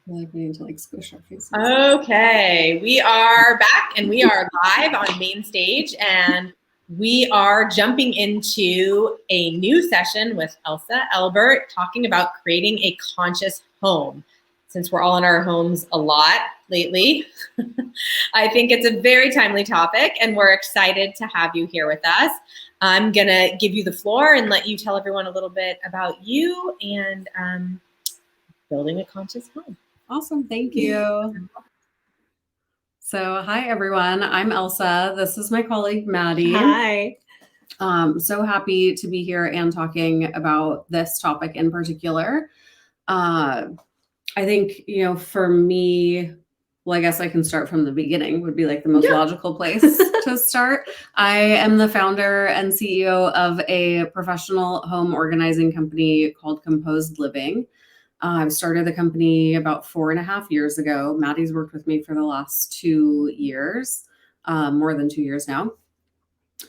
Like we need to like squish our faces. Okay, we are back and we are live on main stage, and we are jumping into a new session with Elsa Elbert talking about creating a conscious home. Since we're all in our homes a lot lately, I think it's a very timely topic and we're excited to have you here with us. I'm gonna give you the floor and let you tell everyone a little bit about you and building a conscious home. Awesome. Thank you. So, hi, everyone. I'm Elsa. This is my colleague, Maddie. Hi. So happy to be here and talking about this topic in particular. I think, for me, well, I guess I can start from the beginning would be like the most logical place to start. I am the founder and CEO of a professional home organizing company called Composed Living. I started the company about 4.5 years ago. Maddie's worked with me for the last 2 years, more than 2 years now.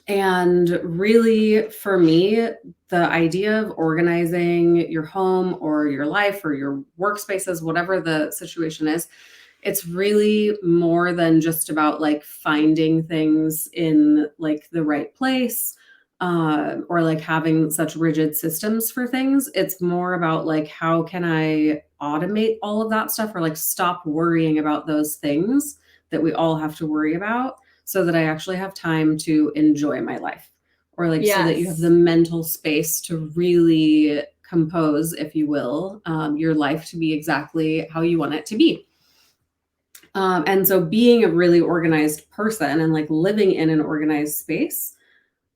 And really, for me, the idea of organizing your home or your life or your workspaces, whatever the situation is, it's really more than just about like finding things in like the right place, or like having such rigid systems for things. It's more about like, how can I automate all of that stuff or like stop worrying about those things that we all have to worry about, so that I actually have time to enjoy my life, or like so that you have the mental space to really compose, if you will, your life to be exactly how you want it to be. And so being a really organized person and like living in an organized space,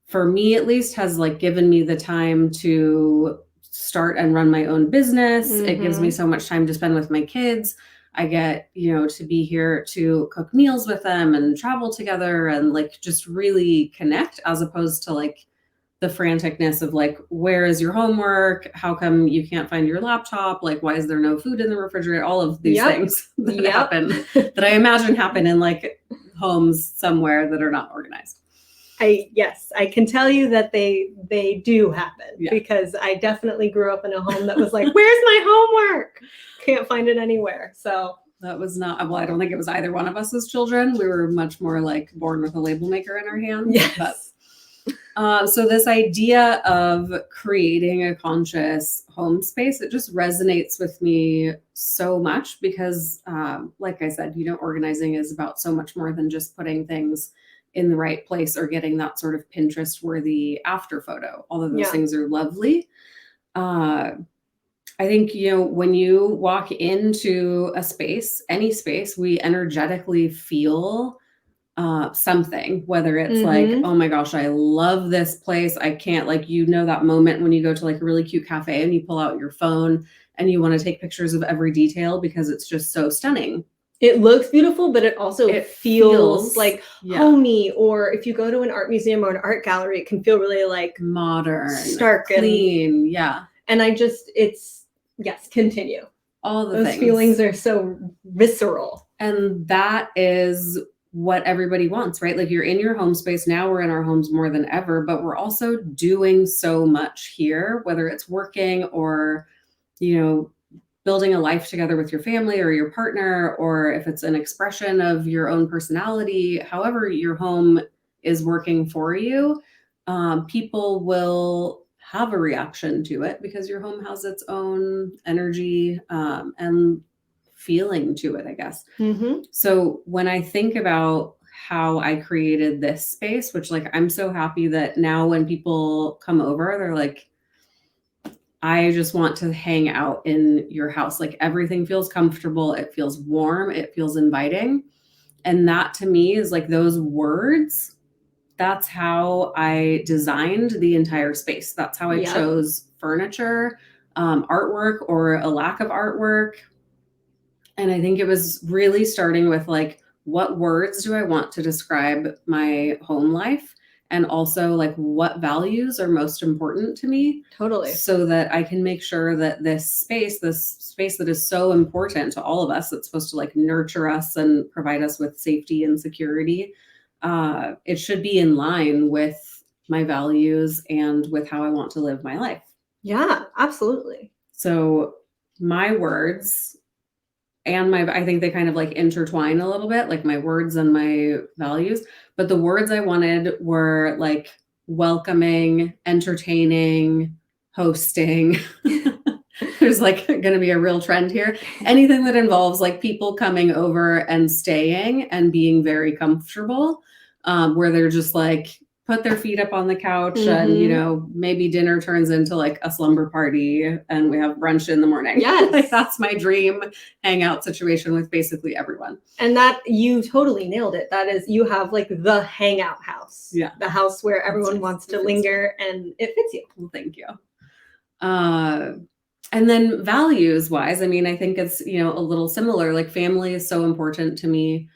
for me at least, has like given me the time to start and run my own business. Mm-hmm. It gives me so much time to spend with my kids. I get, to be here to cook meals with them and travel together and like just really connect, as opposed to like the franticness of like, where is your homework? How come you can't find your laptop? Like, why is there no food in the refrigerator? All of these things that happen, that I imagine happen in like homes somewhere that are not organized. I can tell you that they do happen, because I definitely grew up in a home that was like, where's my homework? Can't find it anywhere. So that was not, well, I don't think it was either one of us as children. We were much more like born with a label maker in our hands. Yes. But, so this idea of creating a conscious home space, it just resonates with me so much because, like I said, organizing is about so much more than just putting things in the right place or getting that sort of Pinterest worthy after photo. All of those things are lovely. I think, when you walk into a space, any space, we energetically feel something, whether it's like, oh my gosh, I love this place. I can't, like, that moment when you go to like a really cute cafe and you pull out your phone and you want to take pictures of every detail because it's just so stunning. It looks beautiful, but it also feels like homey. Or if you go to an art museum or an art gallery, it can feel really like modern, stark, clean. And continue. All the those things. Feelings are so visceral. And that is what everybody wants, right? Like, you're in your home space. Now we're in our homes more than ever, but we're also doing so much here, whether it's working or, building a life together with your family or your partner, or if it's an expression of your own personality, however your home is working for you, people will have a reaction to it because your home has its own energy and feeling to it, I guess. Mm-hmm. So when I think about how I created this space, which, like, I'm so happy that now when people come over, they're like, I just want to hang out in your house. Like, everything feels comfortable. It feels warm. It feels inviting. And that to me is like those words. That's how I designed the entire space. That's how I chose furniture, artwork, or a lack of artwork. And I think it was really starting with like, what words do I want to describe my home life? And also, like, what values are most important to me? Totally. So that I can make sure that this space that is so important to all of us, that's supposed to like nurture us and provide us with safety and security, it should be in line with my values and with how I want to live my life. Yeah, absolutely. So my words and I think they kind of like intertwine a little bit, like my words and my values. But the words I wanted were like welcoming, entertaining, hosting. There's like going to be a real trend here. Anything that involves like people coming over and staying and being very comfortable, where they're just like put their feet up on the couch and, you know, maybe dinner turns into like a slumber party and we have brunch in the morning. Yes. Like that's my dream hangout situation with basically everyone. And that you totally nailed it. That is, you have like the hangout house. Yeah. The house where everyone wants to linger and it fits you. Well, thank you. And then values wise, I mean, I think it's, you know, a little similar. Like family is so important to me.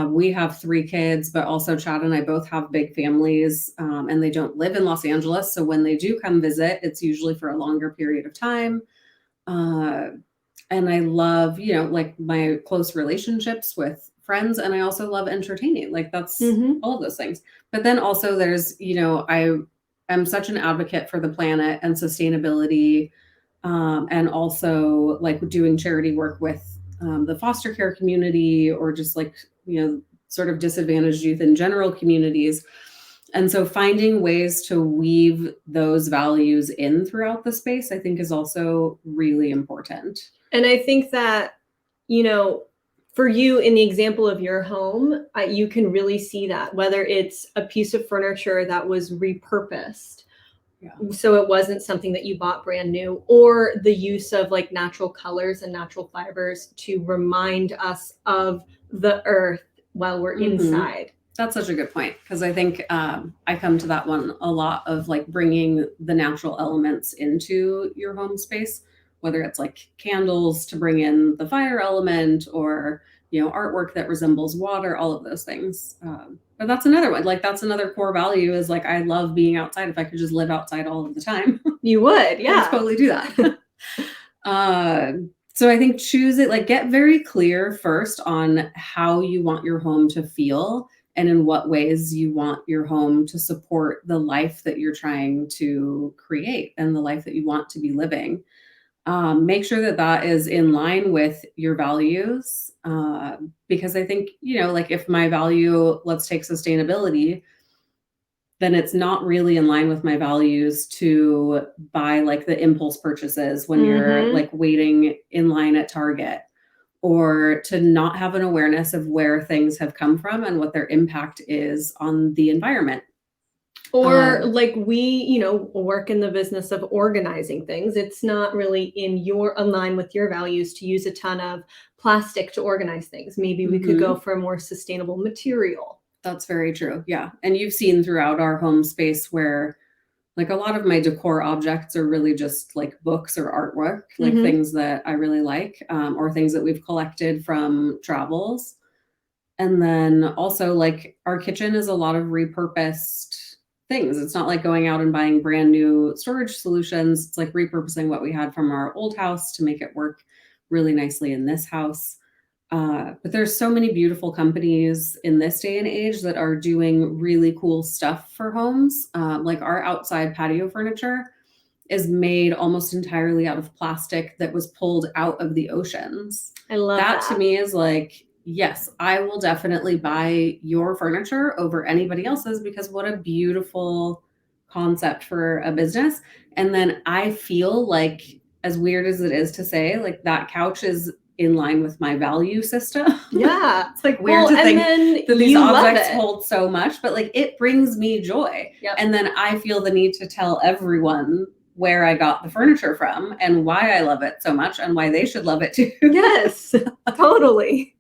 We have 3 kids, but also Chad and I both have big families, and they don't live in Los Angeles. So when they do come visit, it's usually for a longer period of time. And I love, you know, like my close relationships with friends. And I also love entertaining. Like that's all of those things. But then also there's, you know, I am such an advocate for the planet and sustainability. And also like doing charity work with the foster care community or just like, you know, sort of disadvantaged youth in general communities. And so finding ways to weave those values in throughout the space, I think is also really important. And I think that, you know, for you in the example of your home, you can really see that, whether it's a piece of furniture that was repurposed. Yeah. So it wasn't something that you bought brand new, or the use of like natural colors and natural fibers to remind us of the earth while we're inside. That's such a good point, because I think I come to that one a lot of like bringing the natural elements into your home space, whether it's like candles to bring in the fire element or, you know, artwork that resembles water, all of those things. But that's another one. Like that's another core value is like, I love being outside. If I could just live outside all of the time. You would, yeah. I'd totally do that. So I think choose it, like get very clear first on how you want your home to feel and in what ways you want your home to support the life that you're trying to create and the life that you want to be living. Make sure that that is in line with your values. Because I think, you know, like if my value, let's take sustainability, then it's not really in line with my values to buy like the impulse purchases when you're like waiting in line at Target, or to not have an awareness of where things have come from and what their impact is on the environment. Or like we, you know, work in the business of organizing things. It's not really in line with your values to use a ton of plastic to organize things. Maybe we could go for a more sustainable material. That's very true. Yeah. And you've seen throughout our home space where like a lot of my decor objects are really just like books or artwork, like things that I really like, or things that we've collected from travels. And then also like our kitchen is a lot of repurposed things. It's not like going out and buying brand new storage solutions. It's like repurposing what we had from our old house to make it work really nicely in this house. But there's so many beautiful companies in this day and age that are doing really cool stuff for homes. Like our outside patio furniture is made almost entirely out of plastic that was pulled out of the oceans. I love that. That to me is like, yes, I will definitely buy your furniture over anybody else's, because what a beautiful concept for a business. And then I feel like, as weird as it is to say, like that couch is in line with my value system. Yeah. It's like weird to think that these objects hold so much, but like it brings me joy. Yep. And then I feel the need to tell everyone where I got the furniture from and why I love it so much and why they should love it too. Yes, totally.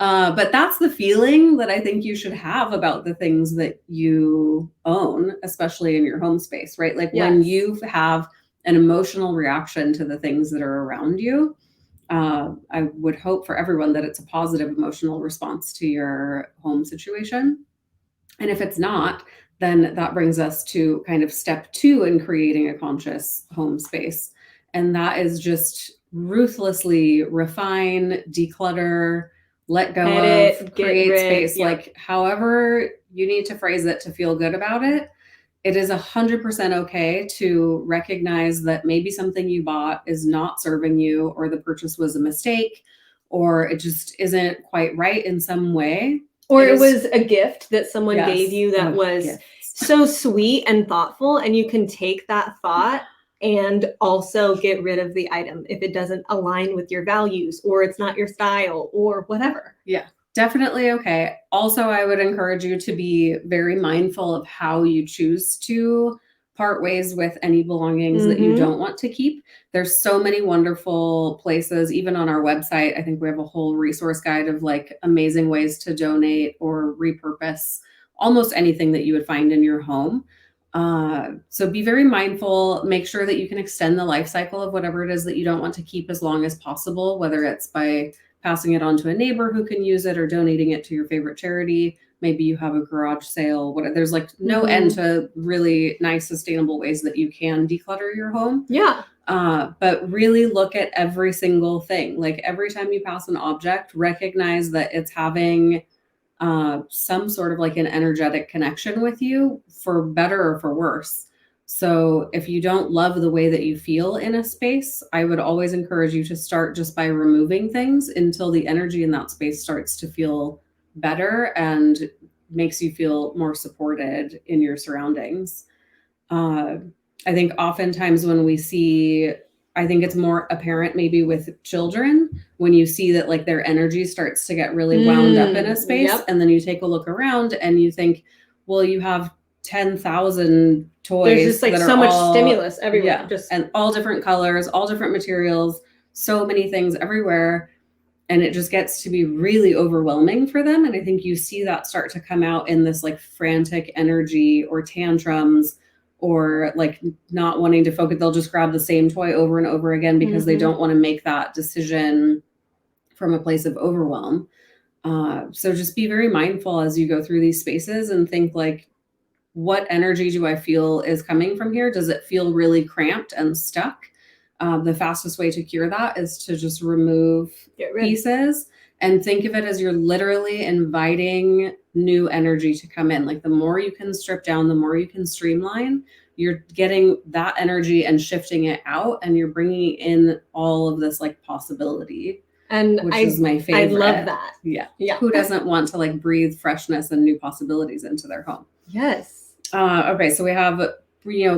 But that's the feeling that I think you should have about the things that you own, especially in your home space, right? Like when you have an emotional reaction to the things that are around you, I would hope for everyone that it's a positive emotional response to your home situation. And if it's not, then that brings us to kind of step 2 in creating a conscious home space. And that is just ruthlessly refine, declutter, let go of, create space, like however you need to phrase it to feel good about it. It is 100% okay to recognize that maybe something you bought is not serving you, or the purchase was a mistake, or it just isn't quite right in some way. Or it was a gift that someone Yes. gave you that was Gifts. so sweet and thoughtful, and you can take that thought and also get rid of the item if it doesn't align with your values or it's not your style or whatever. Definitely okay. Also, I would encourage you to be very mindful of how you choose to part ways with any belongings that you Mhm. don't want to keep. There's so many wonderful places, even on our website. I think we have a whole resource guide of like amazing ways to donate or repurpose almost anything that you would find in your home. So be very mindful. Make sure that you can extend the life cycle of whatever it is that you don't want to keep as long as possible, whether it's by passing it on to a neighbor who can use it or donating it to your favorite charity. Maybe you have a garage sale. There's like no end to really nice, sustainable ways that you can declutter your home. Yeah. But really look at every single thing. Like every time you pass an object, recognize that it's having some sort of like an energetic connection with you, for better or for worse. So if you don't love the way that you feel in a space, I would always encourage you to start just by removing things until the energy in that space starts to feel better and makes you feel more supported in your surroundings. I think oftentimes when we see, I think it's more apparent maybe with children when you see that like their energy starts to get really wound up in a space. Yep. And then you take a look around and you think, well, you have 10,000 toys. There's just like that so are much all- stimulus everywhere. Yeah, Just and all different colors, all different materials, so many things everywhere. And it just gets to be really overwhelming for them. And I think you see that start to come out in this like frantic energy or tantrums, or like not wanting to focus. They'll just grab the same toy over and over again because they don't want to make that decision from a place of overwhelm. So just be very mindful as you go through these spaces and think like, what energy do I feel is coming from here? Does it feel really cramped and stuck? The fastest way to cure that is to just remove get rid. pieces and think of it as you're literally inviting new energy to come in. Like the more you can strip down, the more you can streamline, you're getting that energy and shifting it out, and you're bringing in all of this like possibility, And which is my I favorite. love that. Yeah. Yeah. Who doesn't want to like breathe freshness and new possibilities into their home? Yes. Okay, so we have,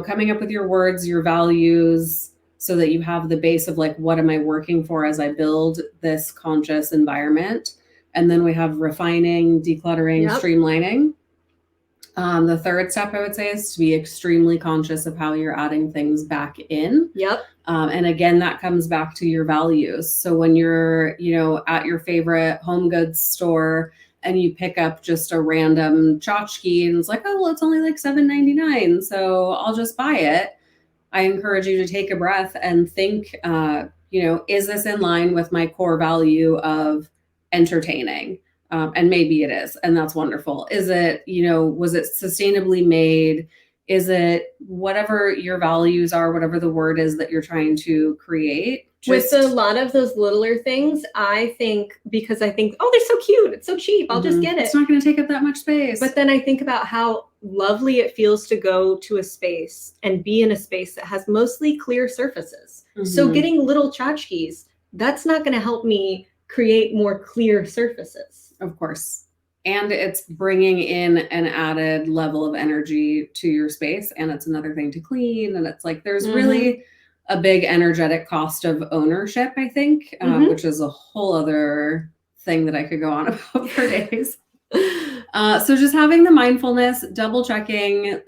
coming up with your words, your values, so that you have the base of like, what am I working for as I build this conscious environment? And then we have refining, decluttering, Yep. streamlining. The third step I would say is to be extremely conscious of how you're adding things back in. Yep. And again, that comes back to your values. So when you're, at your favorite home goods store and you pick up just a random tchotchke and it's like, oh, well, it's only like $7.99, so I'll just buy it. I encourage you to take a breath and think, is this in line with my core value of entertaining? And maybe it is, and that's wonderful. Is it, was it sustainably made? Is it whatever your values are, whatever the word is that you're trying to create? With a lot of those littler things, I think, because I think, oh, they're so cute. It's so cheap. I'll just get it. It's not going to take up that much space. But then I think about how lovely it feels to go to a space and be in a space that has mostly clear surfaces. So Mhm. getting little tchotchkes, that's not going to help me create more clear surfaces. Of course. And it's bringing in an added level of energy to your space. And it's another thing to clean. And it's like, there's really a big energetic cost of ownership, I think, which is a whole other thing that I could go on about for days. So just having the mindfulness, double checking,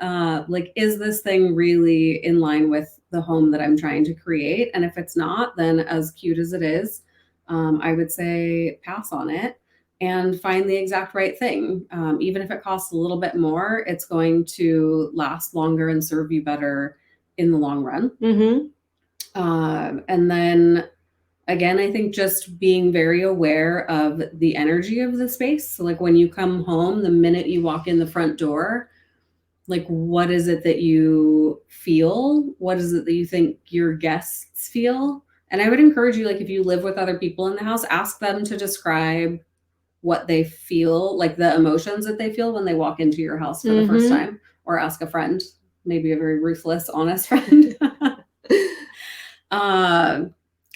is this thing really in line with the home that I'm trying to create? And if it's not, then as cute as it is, I would say pass on it and find the exact right thing. Even if it costs a little bit more, it's going to last longer and serve you better in the long run. And then again, I think just being very aware of the energy of the space. So like when you come home, the minute you walk in the front door, like what is it that you feel? What is it that you think your guests feel? And I would encourage you, like if you live with other people in the house, ask them to describe what they feel, like the emotions that they feel when they walk into your house for the first time, or ask a friend, maybe a very ruthless, honest friend.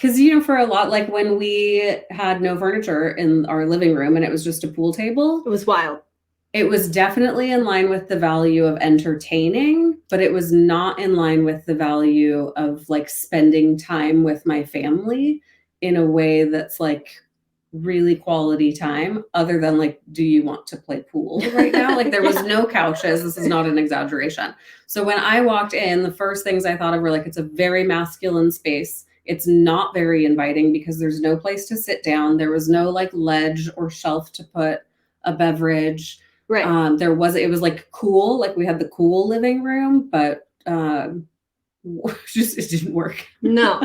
Because, you know, for a lot, like when we had no furniture in our living room and it was just a pool table, It was wild. it was definitely in line with the value of entertaining, but it was not in line with the value of like spending time with my family in a way that's like really quality time, other than like, do you want to play pool right now? Like there was Yeah. no couches. This is not an exaggeration. So when I walked in, the first things I thought of were like, it's a very masculine space. It's not very inviting because there's no place to sit down. There was no like ledge or shelf to put a beverage. Right. It was like cool, like we had the cool living room, but just it didn't work. No,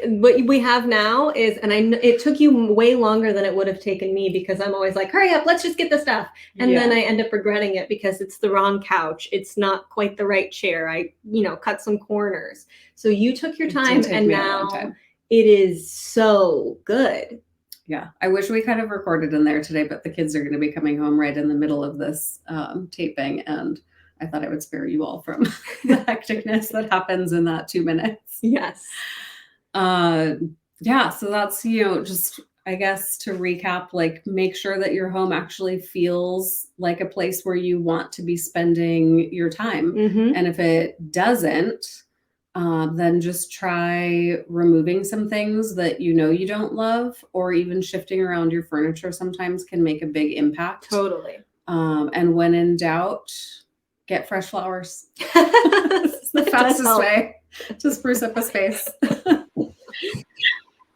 what we have now is, and it took you way longer than it would have taken me, because I'm always like, hurry up, let's just get the stuff. And then I end up regretting it because it's the wrong couch. It's not quite the right chair. I, cut some corners. So you took your time, and now it is so good. Yeah. I wish we kind of recorded in there today, but the kids are going to be coming home right in the middle of this taping. And I thought I would spare you all from the hecticness that happens in that 2 minutes. Yes. Yeah. So that's, just, I guess, to recap, like make sure that your home actually feels like a place where you want to be spending your time. Mm-hmm. And if it doesn't, then just try removing some things that you don't love, or even shifting around your furniture sometimes can make a big impact. Totally. And when in doubt, get fresh flowers. It's the fastest way to spruce up a space.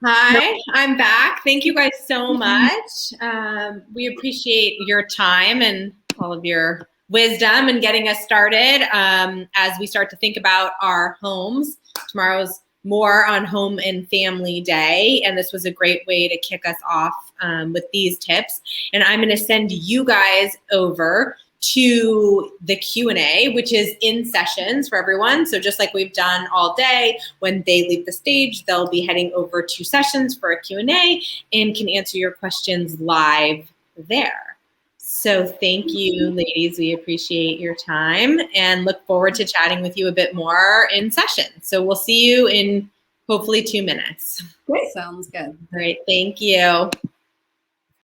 Hi, I'm back. Thank you guys so much. We appreciate your time and all of your wisdom and getting us started as we start to think about our homes. Tomorrow's more on Home and Family Day, and this was a great way to kick us off with these tips. And I'm going to send you guys over to the Q&A, which is in sessions for everyone. So just like we've done all day, when they leave the stage, they'll be heading over to sessions for a Q&A and can answer your questions live there. So thank you, ladies. We appreciate your time and look forward to chatting with you a bit more in session. So we'll see you in hopefully 2 minutes. Great. Sounds good. All right. Thank you.